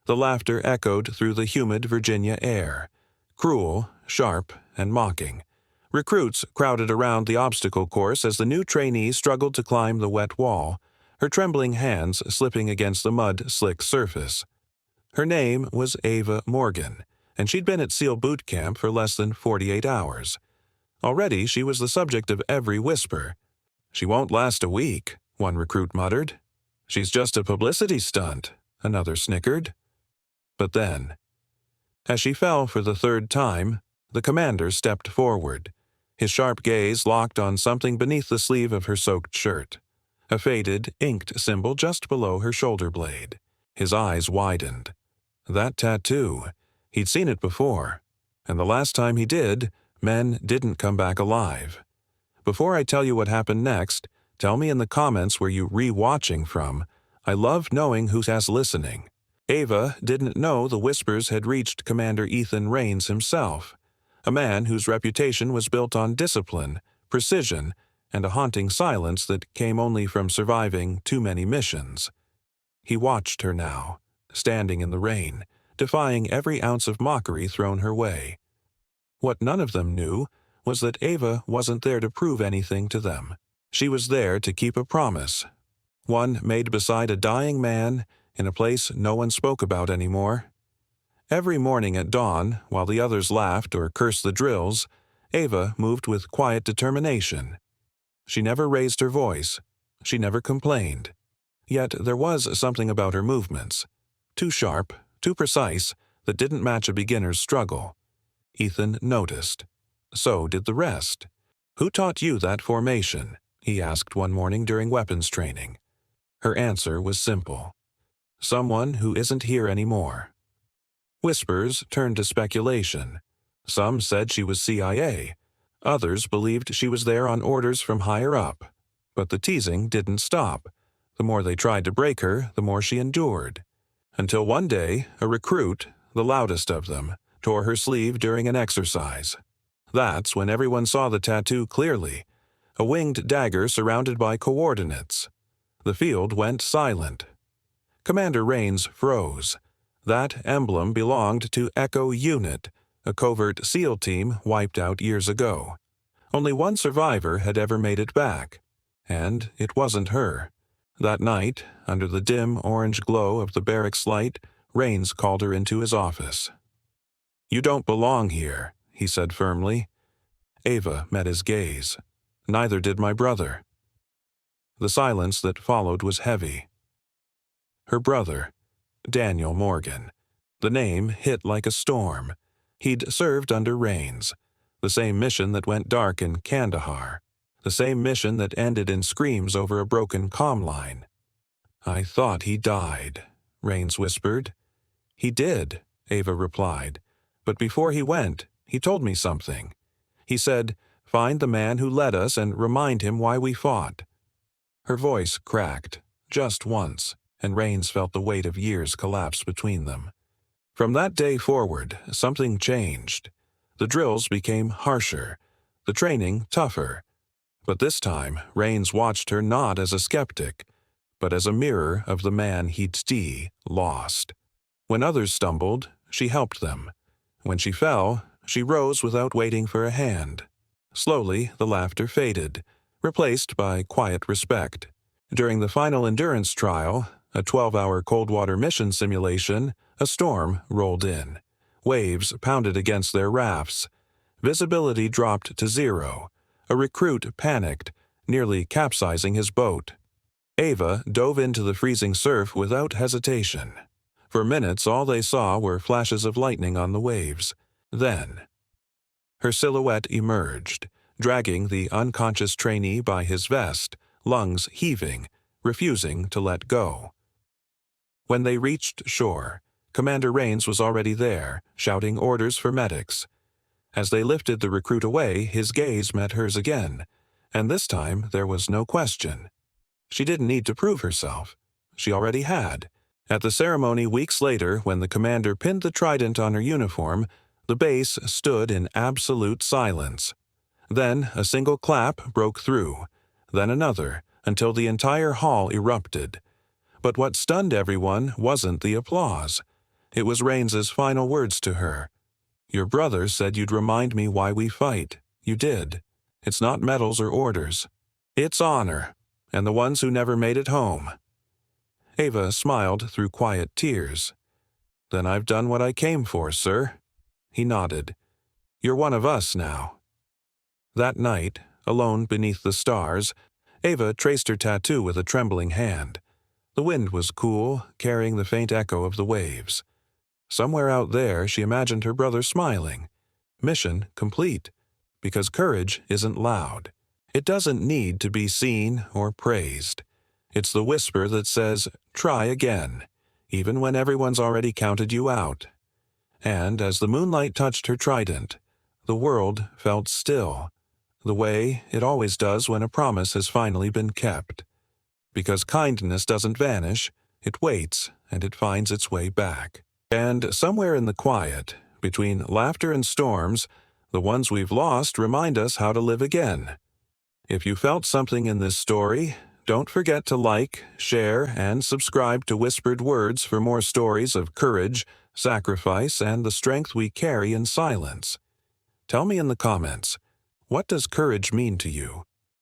The laughter echoed through the humid Virginia air, cruel, sharp, and mocking. Recruits crowded around the obstacle course as the new trainee struggled to climb the wet wall, her trembling hands slipping against the mud-slick surface. Her name was Ava Morgan, and she'd been at SEAL Bootcamp for less than 48 hours. Already she was the subject of every whisper. "She won't last a week," one recruit muttered. "She's just a publicity stunt," another snickered. But then, as she fell for the third time, the commander stepped forward, his sharp gaze locked on something beneath the sleeve of her soaked shirt, a faded, inked symbol just below her shoulder blade. His eyes widened. That tattoo. He'd seen it before, and the last time he did, men didn't come back alive. Before I tell you what happened next, tell me in the comments where you're re-watching from. I love knowing who has listening. Ava didn't know the whispers had reached Commander Ethan Rains himself, a man whose reputation was built on discipline, precision, and a haunting silence that came only from surviving too many missions. He watched her now, standing in the rain, defying every ounce of mockery thrown her way. What none of them knew was that Ava wasn't there to prove anything to them. She was there to keep a promise, one made beside a dying man in a place no one spoke about anymore. Every morning at dawn, while the others laughed or cursed the drills, Ava moved with quiet determination. She never raised her voice. She never complained. Yet there was something about her movements, too sharp, too precise, that didn't match a beginner's struggle. Ethan noticed. So did the rest. "Who taught you that formation?" he asked one morning during weapons training. Her answer was simple. "Someone who isn't here anymore." Whispers turned to speculation. Some said she was CIA. Others believed she was there on orders from higher up. But the teasing didn't stop. The more they tried to break her, the more she endured. Until one day, a recruit, the loudest of them, tore her sleeve during an exercise. That's when everyone saw the tattoo clearly, a winged dagger surrounded by coordinates. The field went silent. Commander Rains froze. That emblem belonged to Echo Unit, a covert SEAL team wiped out years ago. Only one survivor had ever made it back, and it wasn't her. That night, under the dim orange glow of the barracks light, Rains called her into his office. "You don't belong here," he said firmly. Ava met his gaze. "Neither did my brother." The silence that followed was heavy. Her brother, Daniel Morgan. The name hit like a storm. He'd served under Rains, the same mission that went dark in Kandahar, the same mission that ended in screams over a broken comm line. "I thought he died," Rains whispered. "He did," Ava replied. "But before he went, he told me something. He said, 'Find the man who led us and remind him why we fought.'" Her voice cracked, just once, and Rains felt the weight of years collapse between them. From that day forward, something changed. The drills became harsher, the training tougher. But this time, Rains watched her not as a skeptic, but as a mirror of the man he'd lost. When others stumbled, she helped them. When she fell, she rose without waiting for a hand. Slowly, the laughter faded, replaced by quiet respect. During the final endurance trial, a 12-hour cold-water mission simulation, a storm rolled in. Waves pounded against their rafts. Visibility dropped to zero. A recruit panicked, nearly capsizing his boat. Ava dove into the freezing surf without hesitation. For minutes, all they saw were flashes of lightning on the waves. Then, her silhouette emerged, dragging the unconscious trainee by his vest, lungs heaving, refusing to let go. When they reached shore, Commander Rains was already there, shouting orders for medics. As they lifted the recruit away, his gaze met hers again, and this time there was no question. She didn't need to prove herself. She already had. At the ceremony weeks later, when the commander pinned the trident on her uniform, the base stood in absolute silence. Then a single clap broke through, then another, until the entire hall erupted. But what stunned everyone wasn't the applause. It was Rains's final words to her. "Your brother said you'd remind me why we fight. You did. It's not medals or orders. It's honor, and the ones who never made it home." Ava smiled through quiet tears. "Then I've done what I came for, sir." He nodded. "You're one of us now." That night, alone beneath the stars, Ava traced her tattoo with a trembling hand. The wind was cool, carrying the faint echo of the waves. Somewhere out there, she imagined her brother smiling. Mission complete. Because courage isn't loud. It doesn't need to be seen or praised. It's the whisper that says, "Try again," even when everyone's already counted you out. And as the moonlight touched her trident, the world felt still, the way it always does when a promise has finally been kept. Because kindness doesn't vanish, it waits and it finds its way back. And somewhere in the quiet, between laughter and storms, the ones we've lost remind us how to live again. If you felt something in this story, don't forget to like, share, and subscribe to Whispered Words for more stories of courage, sacrifice, and the strength we carry in silence. Tell me in the comments, what does courage mean to you?